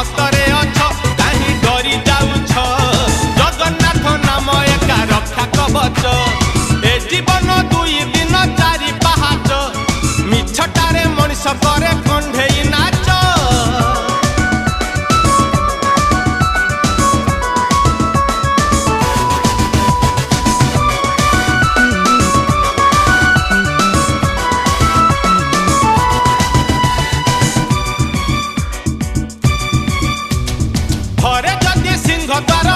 सतरे अछ काहे डरी जाउछ जगन्नाथ नाम एका रक्षा कवच ए जीवन दुई दिन चारि पहाच मिछटारे मनिष करे कंढेई नाच घरे जदि सिंह द्वार